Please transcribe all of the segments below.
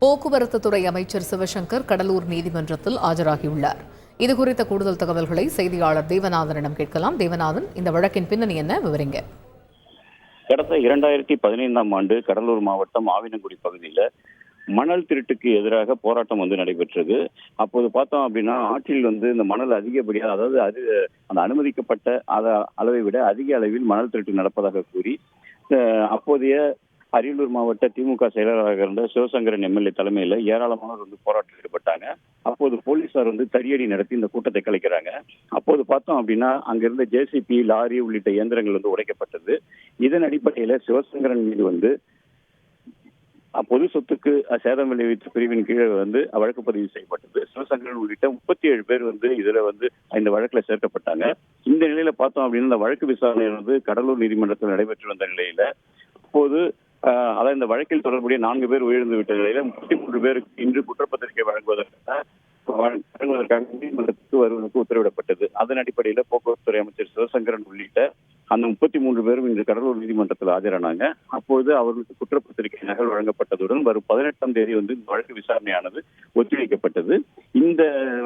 போக்குவரத்து துறை அமைச்சர் சிவசங்கர் கடலூர் நீதிமன்றத்தில் ஆஜராகியுள்ளார். இதுகுறித்த கூடுதல் தகவல்களை செய்தியாளர் தேவநாதனிடம் கேட்கலாம். தேவநாதன், இந்த வழக்கின் பின்னணி என்ன, விவரிங்க. கடந்த 2015ஆம் ஆண்டு கடலூர் மாவட்டம் ஆவினங்குடி பகுதியில் மணல் திருட்டுக்கு எதிராக போராட்டம் நடைபெற்றது. அப்போது பார்த்தோம் அப்படின்னா ஆற்றில் இந்த மணல் அதிகப்படியாக, அதாவது அந்த அனுமதிக்கப்பட்ட அளவை விட அதிக அளவில் மணல் திருட்டு நடப்பதாக கூறி அப்போதைய அரியலூர் மாவட்ட திமுக செயலராக இருந்த சிவசங்கரன் எம்எல்ஏ தலைமையில் ஏராளமானோர் போராட்டத்தில் ஈடுபட்டாங்க. அப்போது போலீசார் தடியடி நடத்தி இந்த கூட்டத்தை கலைக்கிறாங்க. அப்போது பார்த்தோம் அப்படின்னா அங்கிருந்த ஜேசிபி, லாரி உள்ளிட்ட இயந்திரங்கள் உடைக்கப்பட்டது. இதன் அடிப்படையில் சிவசங்கரன் மீது பொது சொத்துக்கு சேதம் விளைவித்த பிரிவின் கீழே வழக்கு பதிவு செய்யப்பட்டது. சிவசங்கரன் உள்ளிட்ட 37 பேர் இதுல இந்த வழக்குல சேர்க்கப்பட்டாங்க. இந்த நிலையில பார்த்தோம் அப்படின்னா இந்த வழக்கு விசாரணை கடலூர் நீதிமன்றத்தில் நடைபெற்று வந்த நிலையில அப்போது அதாவது இந்த வழக்கில் தொடர்புடைய 4 பேர் உயிரிழந்து விட்ட நிலையில 33 பேருக்கு இன்று குற்றப்பத்திரிகை வழங்குவதற்காக நீதிமன்றத்துக்கு வருவதற்கு உத்தரவிடப்பட்டது. அதன் அடிப்படையில் போக்குவரத்துறை அமைச்சர் சிவசங்கரன் உள்ளிட்ட அந்த 33 பேரும் இன்று கடலூர் நீதிமன்றத்தில் ஆஜரானாங்க. அப்போது அவர்களுக்கு குற்றப்பத்திரிகை நகல் வழங்கப்பட்டதுடன் வரும் 18ஆம் தேதி இந்த வழக்கு விசாரணையானது ஒத்திவைக்கப்பட்டது.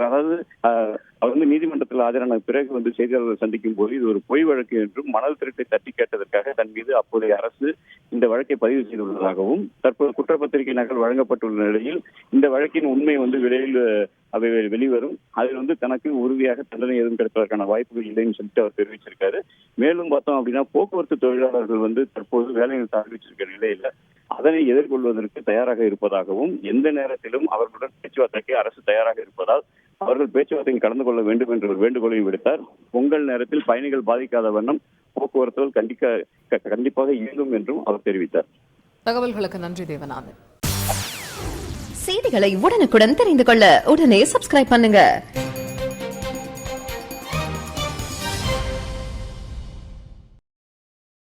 அதாவது நீதிமன்றத்தில் ஆஜரான பிறகு செய்தியாளர்கள் சந்திக்கும் போது இது ஒரு பொய் வழக்கு என்றும் மணல் திருட்டை தட்டி கேட்டதற்காக தன் மீது அப்போதைய அரசு இந்த வழக்கை பதிவு செய்துள்ளதாகவும், தற்போது குற்றப்பத்திரிகை நகல் வழங்கப்பட்டுள்ள நிலையில் இந்த வழக்கின் உண்மை விரைவில் அவை வெளிவரும், அதில் தனக்கு உறுதியாக தண்டனை எதுவும் கிடைப்பதற்கான வாய்ப்புகள் இல்லைன்னு சொல்லிட்டு அவர் தெரிவிச்சிருக்காரு. மேலும் பார்த்தோம் அப்படின்னா போக்குவரத்து தொழிலாளர்கள் தற்போது வேலைநிறுத்தம் அறிவிச்சிருக்கிற நிலையில அதனை எதிர்கொள்வதற்கு தயாராக இருப்பதாகவும், எந்த நேரத்திலும் அவர்களுடன் பேச்சுவார்த்தைக்கு அரசு தயாராக இருப்பதால் அவர்கள் பேச்சுவார்த்தையில் கலந்து கொள்ள வேண்டும் என்ற ஒரு வேண்டுகோளையும் விடுத்தார். பொங்கல் நேரத்தில் பயணிகள் பாதிக்காத வண்ணம் போக்குவரத்துகள் கண்டிப்பாக இயங்கும் என்றும் அவர் தெரிவித்தார். தகவல்களுக்கு நன்றி தேவநாதன். செய்திகளை உடனுக்குடன் தெரிந்து கொள்ள உடனே சப்ஸ்கிரைப் பண்ணுங்க.